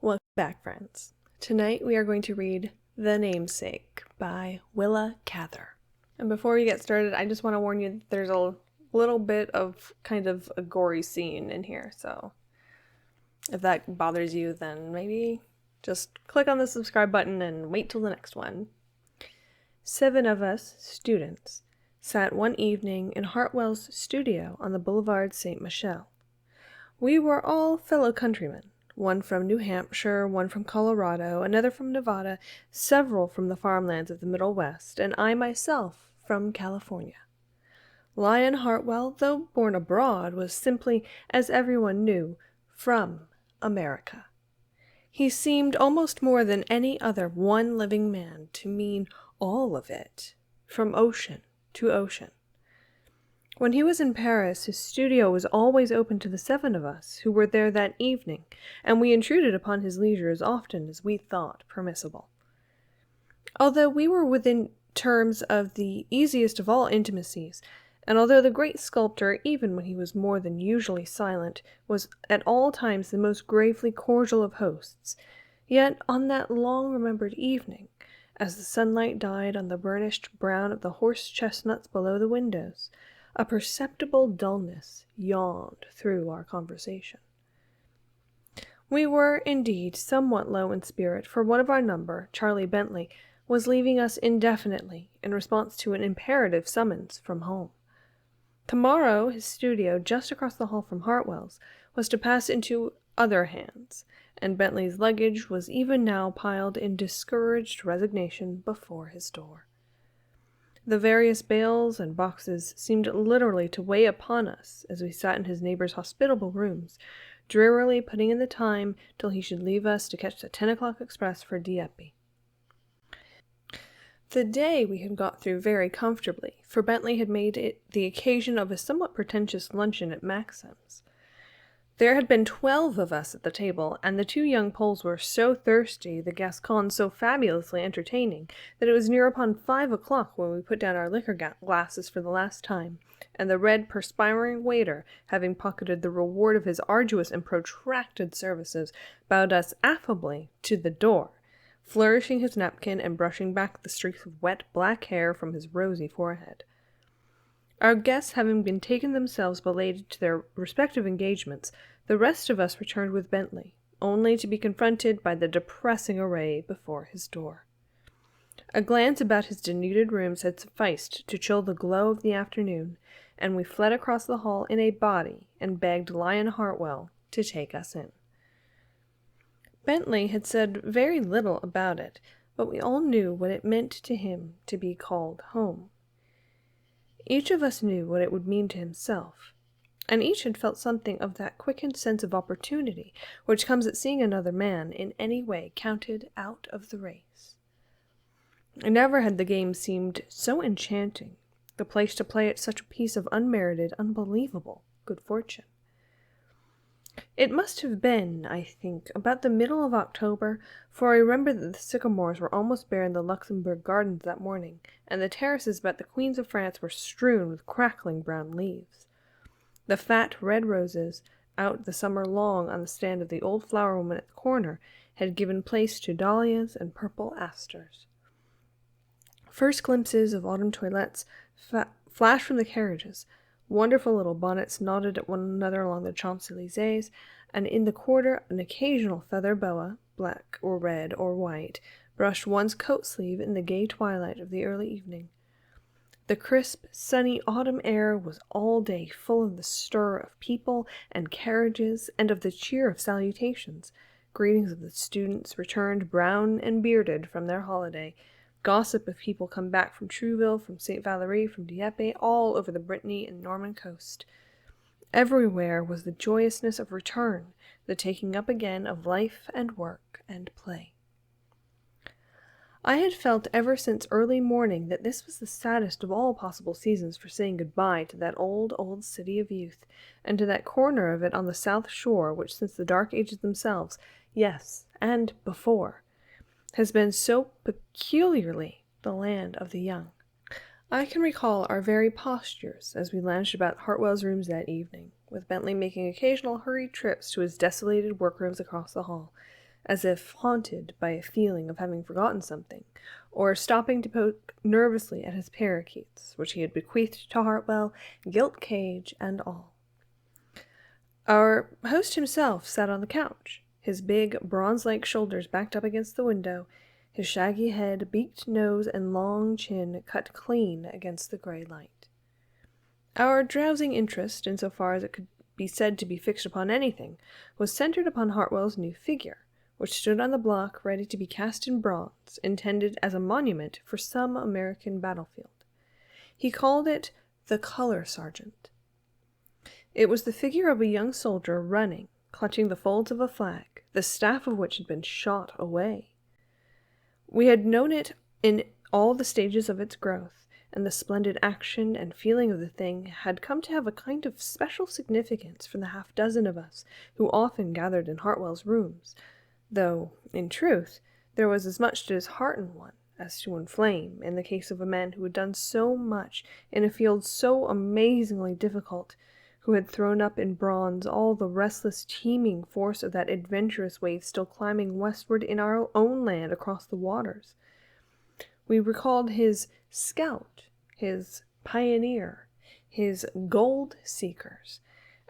Welcome back, friends. Tonight we are going to read The Namesake by Willa Cather. And before we get started, I just want to warn you that there's a little bit of kind of a gory scene in here, so if that bothers you, then maybe just click on the subscribe button and wait till the next one. 7 of us, students, sat one evening in Hartwell's studio on the Boulevard St. Michel. We were all fellow countrymen. One from New Hampshire, one from Colorado, another from Nevada, several from the farmlands of the Middle West, and I myself from California. Lyon Hartwell, though born abroad, was simply, as everyone knew, from America. He seemed almost more than any other one living man to mean all of it, from ocean to ocean. When he was in Paris, his studio was always open to the 7 of us who were there that evening, and we intruded upon his leisure as often as we thought permissible. Although we were within terms of the easiest of all intimacies, and although the great sculptor, even when he was more than usually silent, was at all times the most gravely cordial of hosts, yet on that long-remembered evening, as the sunlight died on the burnished brown of the horse-chestnuts below the windows, a perceptible dullness yawned through our conversation. We were, indeed, somewhat low in spirit, for one of our number, Charlie Bentley, was leaving us indefinitely in response to an imperative summons from home. Tomorrow, his studio, just across the hall from Hartwell's, was to pass into other hands, and Bentley's luggage was even now piled in discouraged resignation before his door. The various bales and boxes seemed literally to weigh upon us as we sat in his neighbor's hospitable rooms, drearily putting in the time till he should leave us to catch the 10 o'clock express for Dieppe. The day we had got through very comfortably, for Bentley had made it the occasion of a somewhat pretentious luncheon at Maxim's. There had been 12 of us at the table, and the 2 young Poles were so thirsty, the Gascons so fabulously entertaining, that it was near upon 5 o'clock when we put down our liquor glasses for the last time, and the red, perspiring waiter, having pocketed the reward of his arduous and protracted services, bowed us affably to the door, flourishing his napkin and brushing back the streaks of wet black hair from his rosy forehead. Our guests having been taken themselves belated to their respective engagements, the rest of us returned with Bentley, only to be confronted by the depressing array before his door. A glance about his denuded rooms had sufficed to chill the glow of the afternoon, and we fled across the hall in a body and begged Lyon Hartwell to take us in. Bentley had said very little about it, but we all knew what it meant to him to be called home. Each of us knew what it would mean to himself, and each had felt something of that quickened sense of opportunity which comes at seeing another man in any way counted out of the race. Never had the game seemed so enchanting, the place to play at such a piece of unmerited, unbelievable good fortune. It must have been, I think, about the middle of October, for I remember that the sycamores were almost bare in the Luxembourg Gardens that morning, and the terraces about the Queens of France were strewn with crackling brown leaves. The fat red roses, out the summer long on the stand of the old flower woman at the corner, had given place to dahlias and purple asters. First glimpses of autumn toilettes flashed from the carriages. Wonderful little bonnets nodded at one another along the Champs-Élysées, and in the quarter an occasional feather boa, black or red or white, brushed one's coat sleeve in the gay twilight of the early evening. The crisp, sunny autumn air was all day full of the stir of people and carriages, and of the cheer of salutations, greetings of the students returned brown and bearded from their holiday, gossip of people come back from Trouville, from St. Valery, from Dieppe, all over the Brittany and Norman coast. Everywhere was the joyousness of return, the taking up again of life and work and play. I had felt ever since early morning that this was the saddest of all possible seasons for saying goodbye to that old, old city of youth, and to that corner of it on the south shore which since the dark ages themselves, yes, and before, has been so peculiarly the land of the young. I can recall our very postures as we lounged about Hartwell's rooms that evening, with Bentley making occasional hurried trips to his desolated workrooms across the hall, as if haunted by a feeling of having forgotten something, or stopping to poke nervously at his parakeets, which he had bequeathed to Hartwell, gilt cage and all. Our host himself sat on the couch, his big, bronze-like shoulders backed up against the window, his shaggy head, beaked nose, and long chin cut clean against the gray light. Our drowsing interest, insofar as it could be said to be fixed upon anything, was centered upon Hartwell's new figure, which stood on the block ready to be cast in bronze, intended as a monument for some American battlefield. He called it the Color Sergeant. It was the figure of a young soldier running, clutching the folds of a flag, the staff of which had been shot away. We had known it in all the stages of its growth, and the splendid action and feeling of the thing had come to have a kind of special significance for the half-dozen of us who often gathered in Hartwell's rooms, though, in truth, there was as much to dishearten one as to inflame in the case of a man who had done so much in a field so amazingly difficult, who had thrown up in bronze all the restless, teeming force of that adventurous wave still climbing westward in our own land across the waters. We recalled his scout, his pioneer, his gold seekers,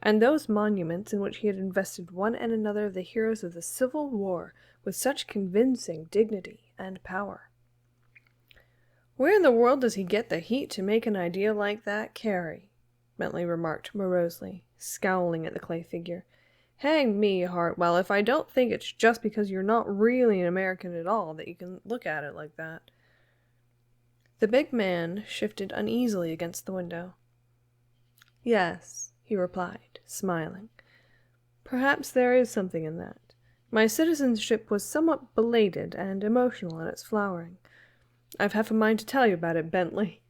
and those monuments in which he had invested one and another of the heroes of the Civil War with such convincing dignity and power. "Where in the world does he get the heat to make an idea like that carry?" Bentley remarked morosely, scowling at the clay figure. "Hang me, Hartwell, if I don't think it's just because you're not really an American at all that you can look at it like that." The big man shifted uneasily against the window. "Yes," he replied, smiling. "Perhaps there is something in that. My citizenship was somewhat belated and emotional in its flowering. I've half a mind to tell you about it, Bentley."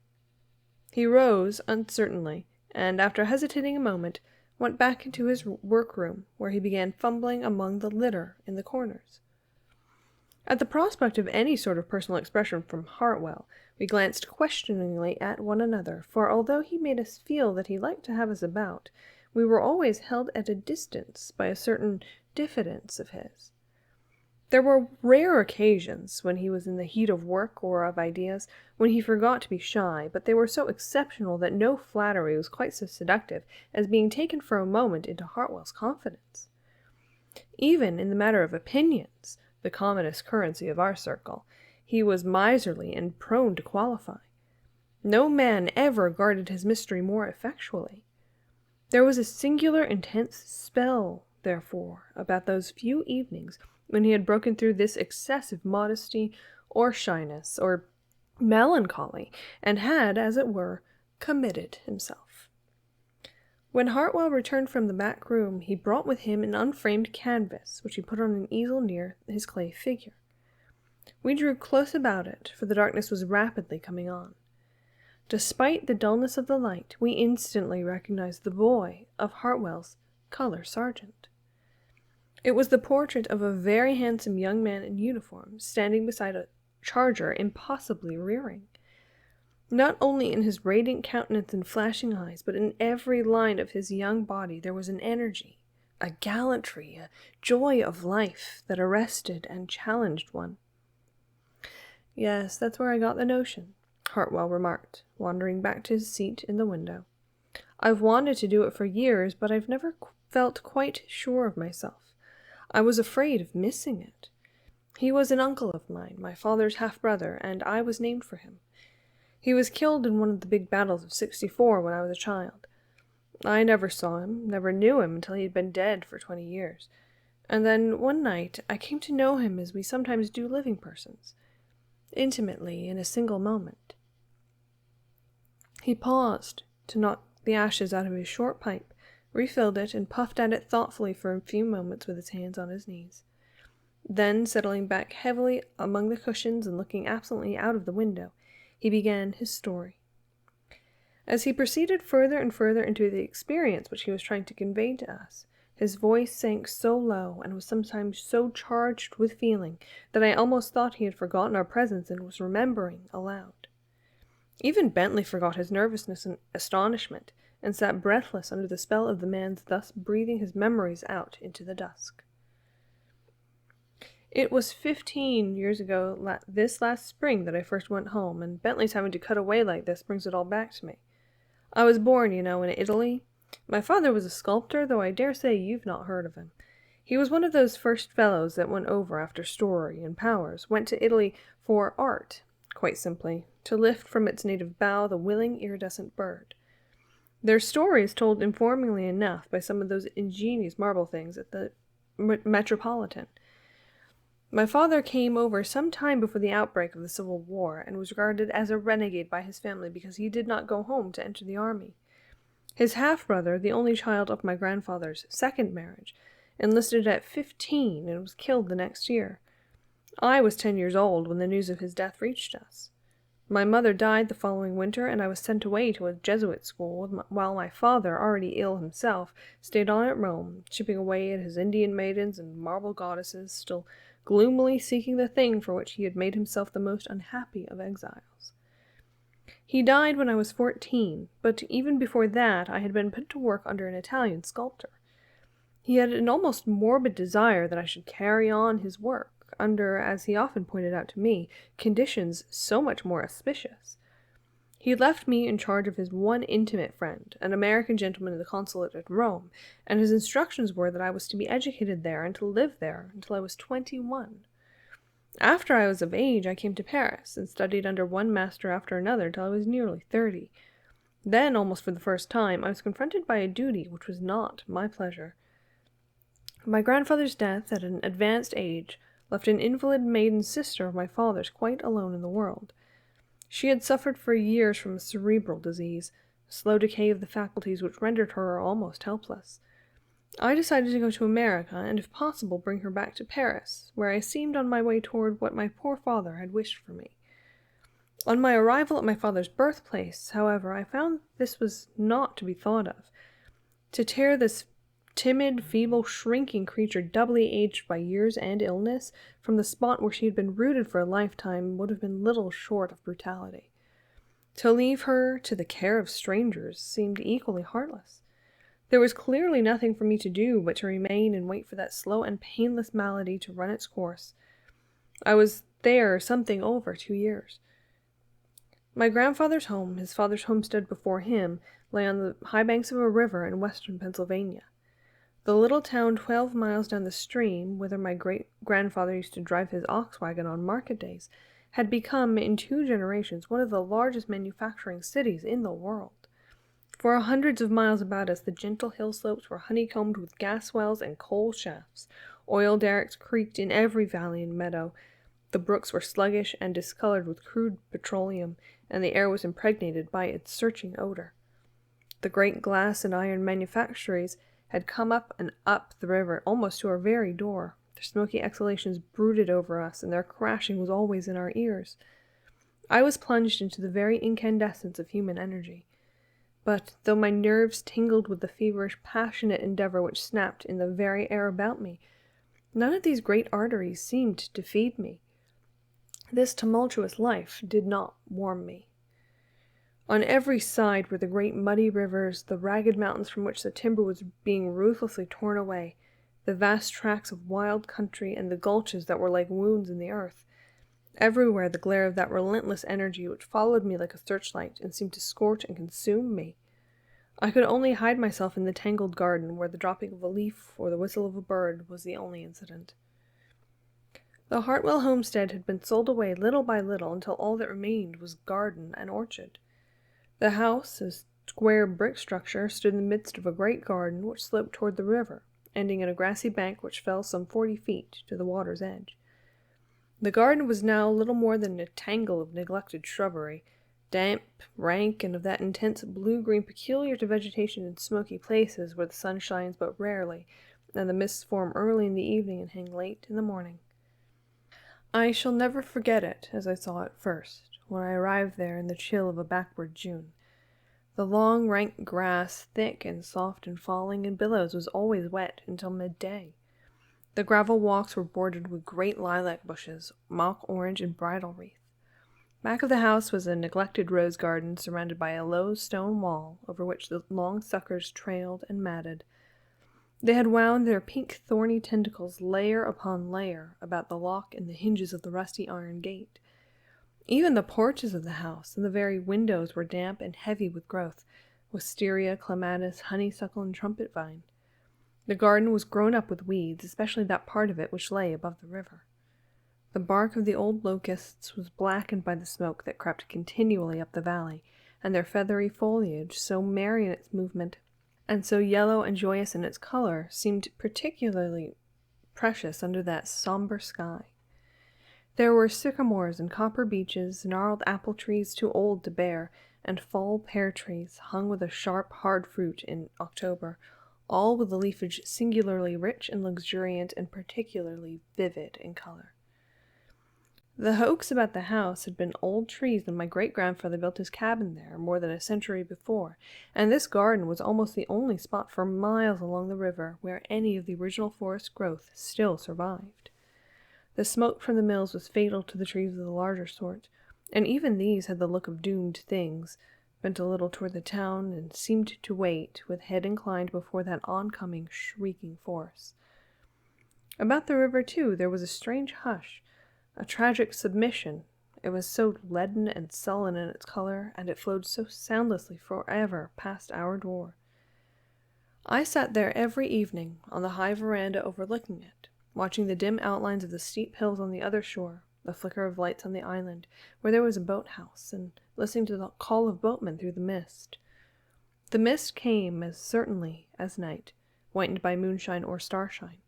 He rose uncertainly, and after hesitating a moment, went back into his workroom, where he began fumbling among the litter in the corners. At the prospect of any sort of personal expression from Hartwell, we glanced questioningly at one another, for although he made us feel that he liked to have us about, we were always held at a distance by a certain diffidence of his. There were rare occasions, when he was in the heat of work or of ideas, when he forgot to be shy, but they were so exceptional that no flattery was quite so seductive as being taken for a moment into Hartwell's confidence. Even in the matter of opinions, the commonest currency of our circle, he was miserly and prone to qualify. No man ever guarded his mystery more effectually. There was a singular intense spell, therefore, about those few evenings when he had broken through this excessive modesty, or shyness, or melancholy, and had, as it were, committed himself. When Hartwell returned from the back room, he brought with him an unframed canvas, which he put on an easel near his clay figure. We drew close about it, for the darkness was rapidly coming on. Despite the dullness of the light, we instantly recognized the boy of Hartwell's color sergeant. It was the portrait of a very handsome young man in uniform, standing beside a charger impossibly rearing. Not only in his radiant countenance and flashing eyes, but in every line of his young body there was an energy, a gallantry, a joy of life that arrested and challenged one. "Yes, that's where I got the notion," Hartwell remarked, wandering back to his seat in the window. "I've wanted to do it for years, but I've never felt quite sure of myself. I was afraid of missing it. He was an uncle of mine, my father's half-brother, and I was named for him. He was killed in one of the big battles of '64 when I was a child. I never saw him, never knew him until he had been dead for 20 years. And then, one night, I came to know him as we sometimes do living persons, intimately in a single moment." He paused to knock the ashes out of his short pipe, refilled it, and puffed at it thoughtfully for a few moments with his hands on his knees. Then, settling back heavily among the cushions and looking absently out of the window, he began his story. As he proceeded further and further into the experience which he was trying to convey to us, his voice sank so low and was sometimes so charged with feeling that I almost thought he had forgotten our presence and was remembering aloud. Even Bentley forgot his nervousness and astonishment, and sat breathless under the spell of the man's thus breathing his memories out into the dusk. It was 15 years ago this last spring that I first went home, and Bentley's having to cut away like this brings it all back to me. I was born, in Italy. My father was a sculptor, though I dare say you've not heard of him. He was one of those first fellows that went over after Story and Powers, went to Italy for art, quite simply, to lift from its native bough the willing, iridescent bird. Their story is told informingly enough by some of those ingenious marble things at the Metropolitan. My father came over some time before the outbreak of the Civil War, and was regarded as a renegade by his family because he did not go home to enter the army. His half-brother, the only child of my grandfather's second marriage, enlisted at 15 and was killed the next year. I was 10 years old when the news of his death reached us. My mother died the following winter, and I was sent away to a Jesuit school, while my father, already ill himself, stayed on at Rome, chipping away at his Indian maidens and marble goddesses, still gloomily seeking the thing for which he had made himself the most unhappy of exiles. He died when I was 14, but even before that I had been put to work under an Italian sculptor. He had an almost morbid desire that I should carry on his work, under, as he often pointed out to me, conditions so much more auspicious. He left me in charge of his one intimate friend, an American gentleman in the consulate at Rome, and his instructions were that I was to be educated there and to live there until I was 21. After I was of age, I came to Paris, and studied under one master after another till I was nearly 30. Then, almost for the first time, I was confronted by a duty which was not my pleasure. My grandfather's death at an advanced age left an invalid maiden sister of my father's quite alone in the world. She had suffered for years from a cerebral disease, a slow decay of the faculties which rendered her almost helpless. I decided to go to America, and if possible bring her back to Paris, where I seemed on my way toward what my poor father had wished for me. On my arrival at my father's birthplace, however, I found this was not to be thought of. To tear this timid, feeble, shrinking creature, doubly aged by years and illness, from the spot where she had been rooted for a lifetime would have been little short of brutality. To leave her to the care of strangers seemed equally heartless. There was clearly nothing for me to do but to remain and wait for that slow and painless malady to run its course. I was there something over 2 years. My grandfather's home, his father's homestead before him, lay on the high banks of a river in western Pennsylvania. The little town 12 miles down the stream, whither my great-grandfather used to drive his ox wagon on market days, had become, in 2 generations, one of the largest manufacturing cities in the world. For hundreds of miles about us, the gentle hill slopes were honeycombed with gas wells and coal shafts. Oil derricks creaked in every valley and meadow. The brooks were sluggish and discolored with crude petroleum, and the air was impregnated by its searching odor. The great glass and iron manufactories had come up and up the river, almost to our very door. Their smoky exhalations brooded over us, and their crashing was always in our ears. I was plunged into the very incandescence of human energy. But, though my nerves tingled with the feverish, passionate endeavor which snapped in the very air about me, none of these great arteries seemed to feed me. This tumultuous life did not warm me. On every side were the great muddy rivers, the ragged mountains from which the timber was being ruthlessly torn away, the vast tracts of wild country, and the gulches that were like wounds in the earth. Everywhere the glare of that relentless energy which followed me like a searchlight and seemed to scorch and consume me. I could only hide myself in the tangled garden, where the dropping of a leaf or the whistle of a bird was the only incident. The Hartwell homestead had been sold away little by little until all that remained was garden and orchard. The house, a square brick structure, stood in the midst of a great garden which sloped toward the river, ending in a grassy bank which fell some 40 feet to the water's edge. The garden was now little more than a tangle of neglected shrubbery, damp, rank, and of that intense blue-green peculiar to vegetation in smoky places where the sun shines but rarely, and the mists form early in the evening and hang late in the morning. I shall never forget it as I saw it first, when I arrived there in the chill of a backward June. The long, rank grass, thick and soft and falling in billows, was always wet until midday. The gravel walks were bordered with great lilac bushes, mock orange and bridal wreath. Back of the house was a neglected rose garden surrounded by a low stone wall over which the long suckers trailed and matted. They had wound their pink thorny tentacles layer upon layer about the lock and the hinges of the rusty iron gate. Even the porches of the house and the very windows were damp and heavy with growth, wisteria, clematis, honeysuckle, and trumpet vine. The garden was grown up with weeds, especially that part of it which lay above the river. The bark of the old locusts was blackened by the smoke that crept continually up the valley, and their feathery foliage, so merry in its movement, and so yellow and joyous in its color, seemed particularly precious under that somber sky. There were sycamores and copper beeches, gnarled apple trees too old to bear, and fall pear trees hung with a sharp, hard fruit in October, all with the leafage singularly rich and luxuriant and particularly vivid in color. The hoax about the house had been old trees when my great-grandfather built his cabin there more than a century before, and this garden was almost the only spot for miles along the river where any of the original forest growth still survived. The smoke from the mills was fatal to the trees of the larger sort, and even these had the look of doomed things, bent a little toward the town, and seemed to wait, with head inclined before that oncoming, shrieking force. About the river, too, there was a strange hush, a tragic submission. It was so leaden and sullen in its color, and it flowed so soundlessly forever past our door. I sat there every evening, on the high veranda overlooking it, watching the dim outlines of the steep hills on the other shore, the flicker of lights on the island, where there was a boathouse, and listening to the call of boatmen through the mist. The mist came as certainly as night, whitened by moonshine or starshine.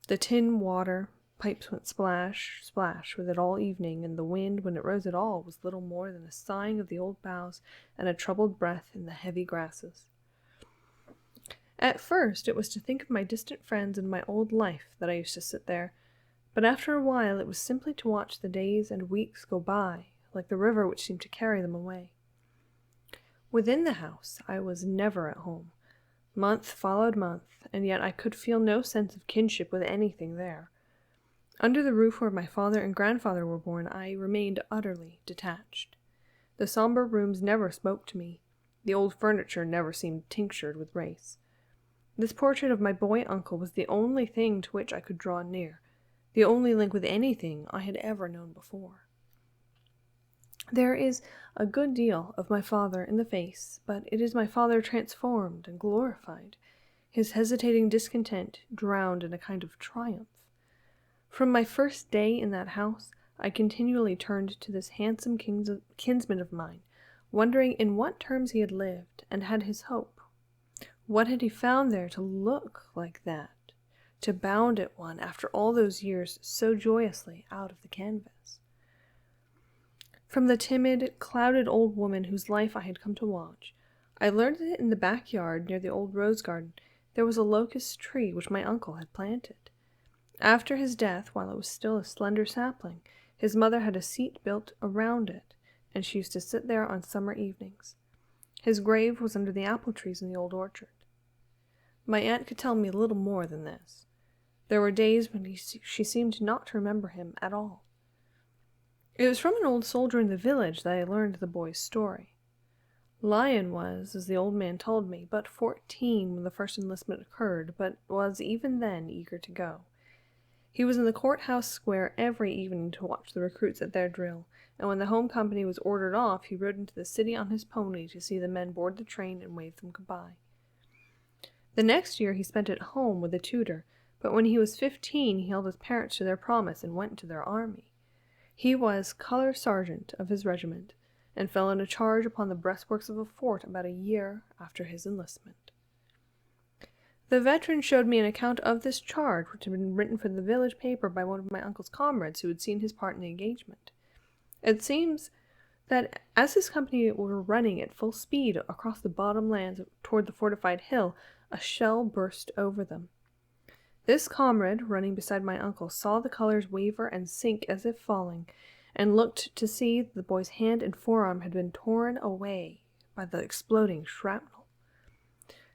The tin water, pipes went splash, splash with it all evening, and the wind, when it rose at all, was little more than a sighing of the old boughs and a troubled breath in the heavy grasses. At first it was to think of my distant friends and my old life that I used to sit there, but after a while it was simply to watch the days and weeks go by, like the river which seemed to carry them away. Within the house I was never at home. Month followed month, and yet I could feel no sense of kinship with anything there. Under the roof where my father and grandfather were born, I remained utterly detached. The somber rooms never spoke to me. The old furniture never seemed tinctured with race. This portrait of my boy uncle was the only thing to which I could draw near, the only link with anything I had ever known before. There is a good deal of my father in the face, but it is my father transformed and glorified, his hesitating discontent drowned in a kind of triumph. From my first day in that house, I continually turned to this handsome kinsman of mine, wondering in what terms he had lived, and had his hope. What had he found there to look like that, to bound at one after all those years so joyously out of the canvas? From the timid, clouded old woman whose life I had come to watch, I learned that in the backyard near the old rose garden there was a locust tree which my uncle had planted. After his death, while it was still a slender sapling, his mother had a seat built around it, and she used to sit there on summer evenings. His grave was under the apple trees in the old orchard. My aunt could tell me little more than this. There were days when she seemed not to remember him at all. It was from an old soldier in the village that I learned the boy's story. Lyon was, as the old man told me, but 14 when the first enlistment occurred, but was even then eager to go. He was in the courthouse square every evening to watch the recruits at their drill, and when the home company was ordered off, he rode into the city on his pony to see the men board the train and wave them goodbye. The next year he spent at home with a tutor, but when he was 15 he held his parents to their promise and went into their army. He was color sergeant of his regiment, and fell in a charge upon the breastworks of a fort about a year after his enlistment. The veteran showed me an account of this charge, which had been written for the village paper by one of my uncle's comrades who had seen his part in the engagement. It seems that as his company were running at full speed across the bottom lands toward the fortified hill, a shell burst over them. This comrade, running beside my uncle, saw the colors waver and sink as if falling, and looked to see that the boy's hand and forearm had been torn away by the exploding shrapnel.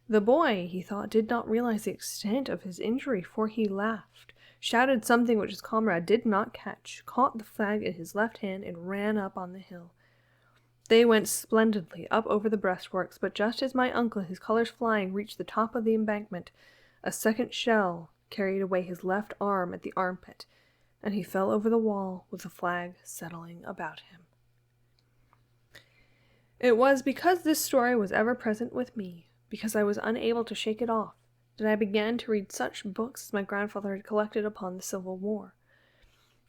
The boy, he thought, did not realize the extent of his injury, for he laughed, shouted something which his comrade did not catch, caught the flag in his left hand, and ran up on the hill. They went splendidly up over the breastworks, but just as my uncle, his colors flying, reached the top of the embankment, A second shell carried away his left arm at the armpit, and he fell over the wall with the flag settling about him. It was because this story was ever present with me, because I was unable to shake it off, that I began to read such books as my grandfather had collected upon the Civil War.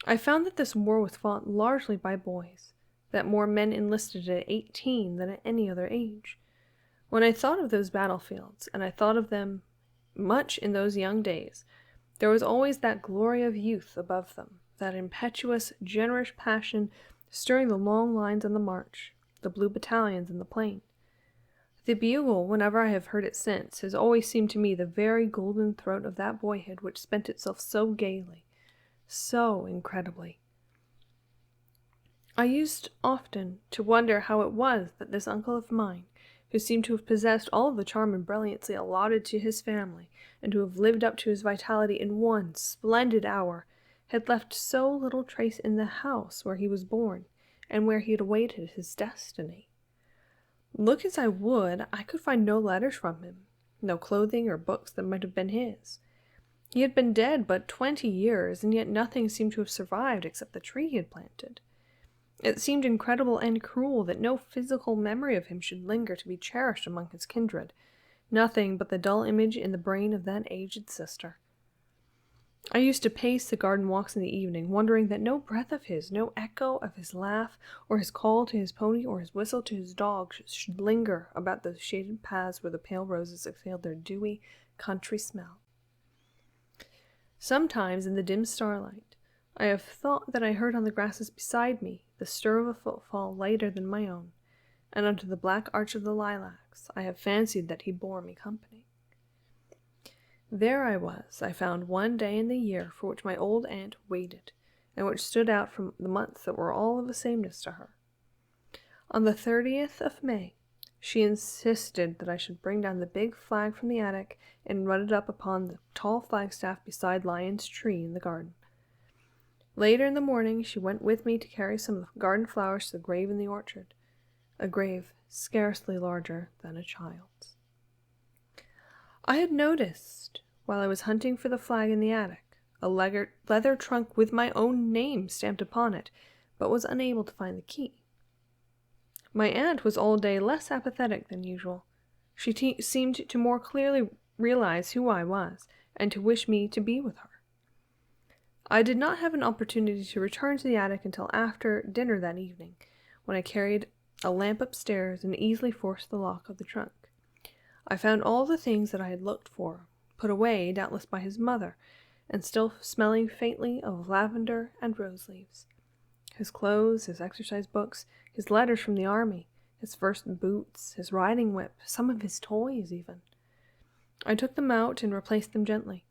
I found that this war was fought largely by boys, that more men enlisted at 18 than at any other age. When I thought of those battlefields, and I thought of them much in those young days, there was always that glory of youth above them, that impetuous, generous passion stirring the long lines on the march, the blue battalions in the plain. The bugle, whenever I have heard it since, has always seemed to me the very golden throat of that boyhood which spent itself so gaily, so incredibly. I used often to wonder how it was that this uncle of mine, who seemed to have possessed all of the charm and brilliancy allotted to his family, and to have lived up to his vitality in one splendid hour, had left so little trace in the house where he was born, and where he had awaited his destiny. Look as I would, I could find no letters from him, no clothing or books that might have been his. He had been dead but 20 years, and yet nothing seemed to have survived except the tree he had planted. It seemed incredible and cruel that no physical memory of him should linger to be cherished among his kindred, nothing but the dull image in the brain of that aged sister. I used to pace the garden walks in the evening, wondering that no breath of his, no echo of his laugh, or his call to his pony, or his whistle to his dog should linger about those shaded paths where the pale roses exhaled their dewy country smell. Sometimes, in the dim starlight, I have thought that I heard on the grasses beside me the stir of a footfall lighter than my own, and under the black arch of the lilacs I have fancied that he bore me company. There I was, I found one day in the year for which my old aunt waited, and which stood out from the months that were all of a sameness to her. On the 30th of May, she insisted that I should bring down the big flag from the attic and run it up upon the tall flagstaff beside Lyon's tree in the garden. Later in the morning, she went with me to carry some of the garden flowers to the grave in the orchard, a grave scarcely larger than a child's. I had noticed, while I was hunting for the flag in the attic, a leather trunk with my own name stamped upon it, but was unable to find the key. My aunt was all day less apathetic than usual. She seemed to more clearly realize who I was, and to wish me to be with her. I did not have an opportunity to return to the attic until after dinner that evening, when I carried a lamp upstairs and easily forced the lock of the trunk. I found all the things that I had looked for, put away doubtless by his mother, and still smelling faintly of lavender and rose leaves. His clothes, his exercise books, his letters from the army, his first boots, his riding whip, some of his toys even. I took them out and replaced them gently.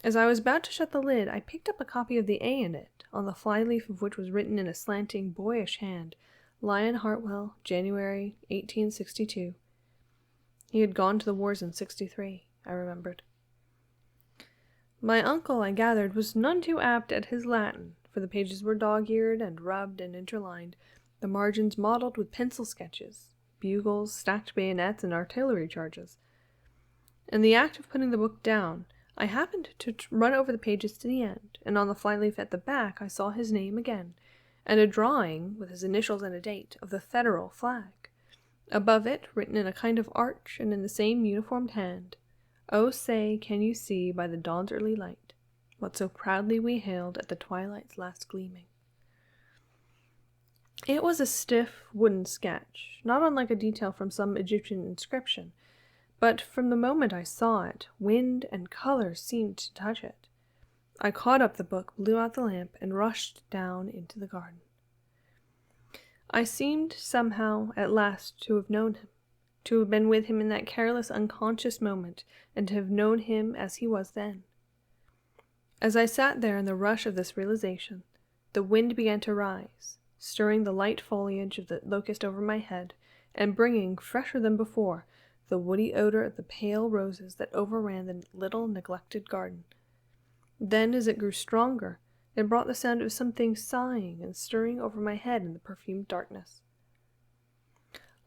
As I was about to shut the lid, I picked up a copy of the A in it, on the flyleaf of which was written in a slanting, boyish hand, Lyon Hartwell, January 1862. He had gone to the wars in 63, I remembered. My uncle, I gathered, was none too apt at his Latin, for the pages were dog-eared and rubbed and interlined, the margins mottled with pencil sketches, bugles, stacked bayonets, and artillery charges. In the act of putting the book down, I happened to run over the pages to the end, and on the flyleaf at the back I saw his name again, and a drawing, with his initials and a date, of the Federal flag. Above it, written in a kind of arch and in the same uniformed hand, "Oh, say, can you see by the dawn's early light what so proudly we hailed at the twilight's last gleaming?" It was a stiff, wooden sketch, not unlike a detail from some Egyptian inscription, but from the moment I saw it, wind and color seemed to touch it. I caught up the book, blew out the lamp, and rushed down into the garden. I seemed, somehow, at last to have known him, to have been with him in that careless, unconscious moment, and to have known him as he was then. As I sat there in the rush of this realization, the wind began to rise, stirring the light foliage of the locust over my head, and bringing, fresher than before, the woody odor of the pale roses that overran the little neglected garden. Then, as it grew stronger, it brought the sound of something sighing and stirring over my head in the perfumed darkness.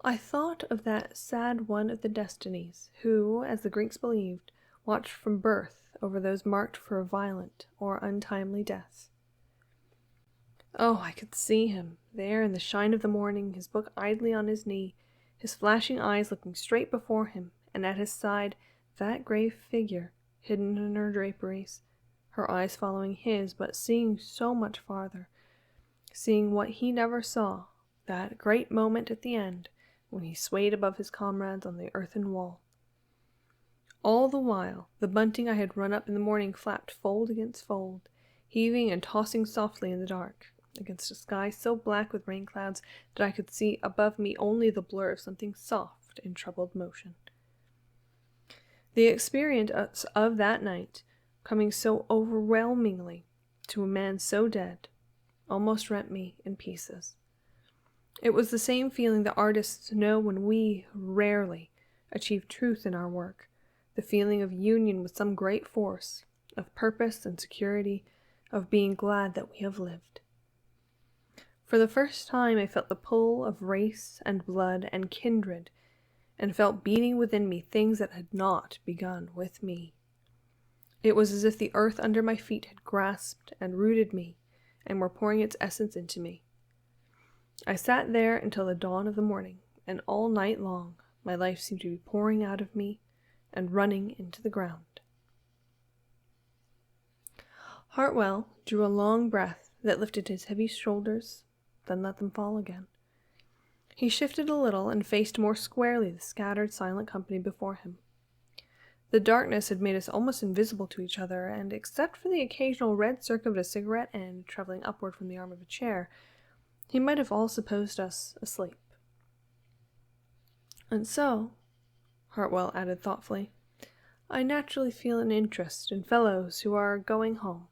I thought of that sad one of the destinies, who, as the Greeks believed, watched from birth over those marked for a violent or untimely death. Oh, I could see him, there in the shine of the morning, his book idly on his knee, his flashing eyes looking straight before him, and at his side that grave figure, hidden in her draperies, her eyes following his, but seeing so much farther, seeing what he never saw, that great moment at the end, when he swayed above his comrades on the earthen wall. All the while, the bunting I had run up in the morning flapped fold against fold, heaving and tossing softly in the dark, against a sky so black with rain clouds that I could see above me only the blur of something soft in troubled motion. The experience of that night, coming so overwhelmingly to a man so dead, almost rent me in pieces. It was the same feeling that artists know when we, rarely, achieve truth in our work, the feeling of union with some great force, of purpose and security, of being glad that we have lived. For the first time I felt the pull of race and blood and kindred, and felt beating within me things that had not begun with me. It was as if the earth under my feet had grasped and rooted me, and were pouring its essence into me. I sat there until the dawn of the morning, and all night long my life seemed to be pouring out of me and running into the ground. Hartwell drew a long breath that lifted his heavy shoulders, then let them fall again. He shifted a little and faced more squarely the scattered, silent company before him. The darkness had made us almost invisible to each other, and except for the occasional red circle of a cigarette end traveling upward from the arm of a chair, he might have all supposed us asleep. And so, Hartwell added thoughtfully, I naturally feel an interest in fellows who are going home.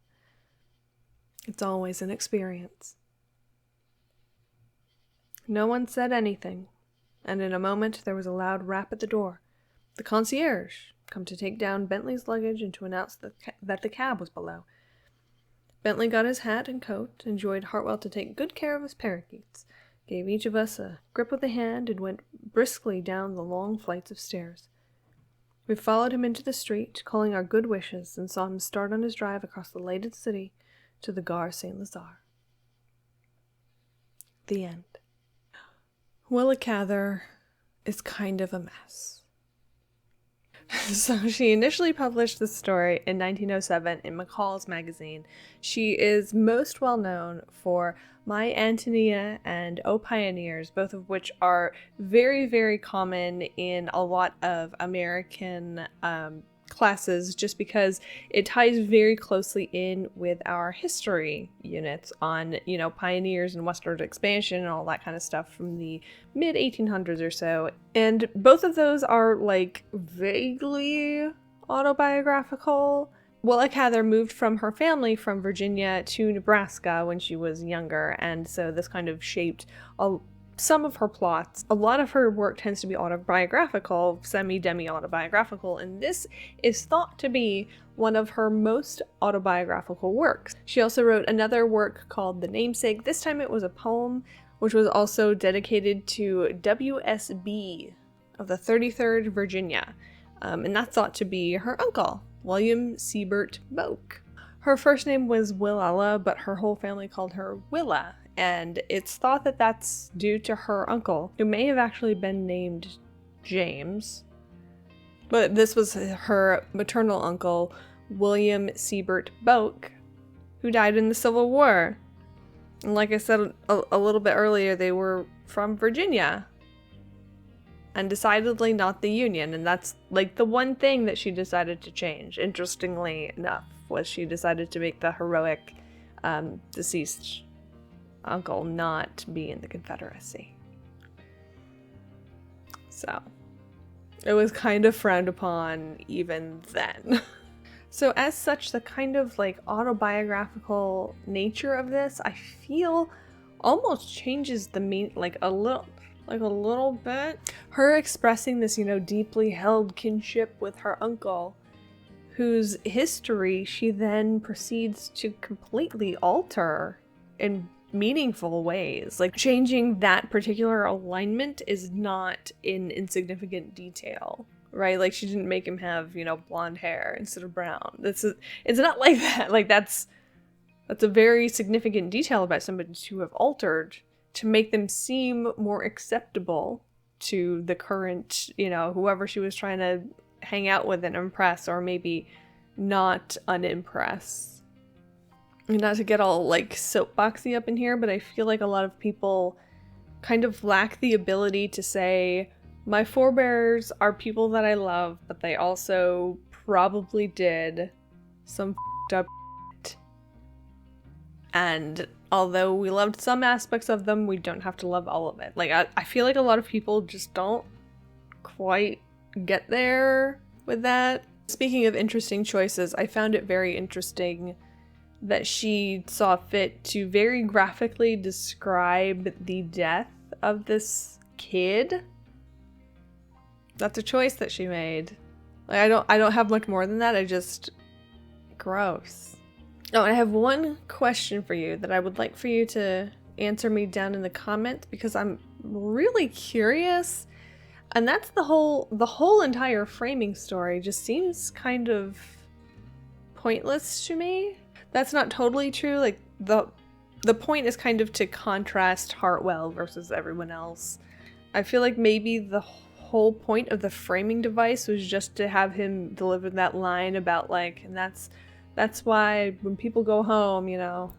It's always an experience. No one said anything, and in a moment there was a loud rap at the door. The concierge, come to take down Bentley's luggage and to announce that the cab was below. Bentley got his hat and coat, enjoined Hartwell to take good care of his parakeets, gave each of us a grip of the hand, and went briskly down the long flights of stairs. We followed him into the street, calling our good wishes, and saw him start on his drive across the lighted city to the Gare Saint-Lazare. The end. Willa Cather is kind of a mess. So she initially published this story in 1907 in McCall's magazine. She is most well known for My Antonia and O Pioneers, both of which are very, very common in a lot of American classes, just because it ties very closely in with our history units on, pioneers and westward expansion and all that kind of stuff from the mid 1800s or so. And both of those are vaguely autobiographical. Willa Cather moved from her family from Virginia to Nebraska when she was younger, and so this kind of shaped some of her plots. A lot of her work tends to be autobiographical, semi-demi-autobiographical, and this is thought to be one of her most autobiographical works. She also wrote another work called The Namesake. This time it was a poem, which was also dedicated to W.S.B. of the 33rd Virginia, and that's thought to be her uncle, William Seibert Boak. Her first name was Willa, but her whole family called her Willa, and it's thought that that's due to her uncle, who may have actually been named James. But this was her maternal uncle, William Sibert Boak, who died in the Civil War. And like I said a little bit earlier, they were from Virginia. And decidedly not the Union, and that's the one thing that she decided to change, interestingly enough, was she decided to make the heroic deceased uncle not be in the Confederacy. So it was kind of frowned upon even then. So as such, the kind of autobiographical nature of this, I feel almost changes the meaning a little bit. Her expressing this, deeply held kinship with her uncle, whose history she then proceeds to completely alter in meaningful ways. Changing that particular alignment is not in insignificant detail, right? Like, she didn't make him have, you know, blonde hair instead of brown. It's not like that. Like, that's a very significant detail about somebody to have altered to make them seem more acceptable to the current, you know, whoever she was trying to hang out with and impress, or maybe not unimpress. Not to get all, like, soapboxy up in here, but I feel like a lot of people kind of lack the ability to say, my forebears are people that I love, but they also probably did some f***ed up shit. And although we loved some aspects of them, we don't have to love all of it. Like, I feel like a lot of people just don't quite get there with that. Speaking of interesting choices, I found it very interesting that she saw fit to very graphically describe the death of this kid. That's a choice that she made. Like, I don't have much more than that. I just... gross. Oh, and I have one question for you that I would like for you to answer me down in the comments, because I'm really curious. And that's the whole entire framing story just seems kind of pointless to me. That's not totally true. Like, the point is kind of to contrast Hartwell versus everyone else. I feel like maybe the whole point of the framing device was just to have him deliver that line about, like, and that's why when people go home, you know,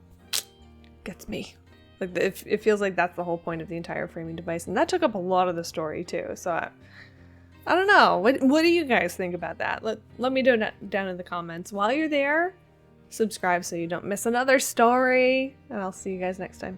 gets me. Like, it feels like that's the whole point of the entire framing device, and that took up a lot of the story too. So I don't know. What do you guys think about that? Let me know down in the comments. While you're there, subscribe so you don't miss another story, and I'll see you guys next time.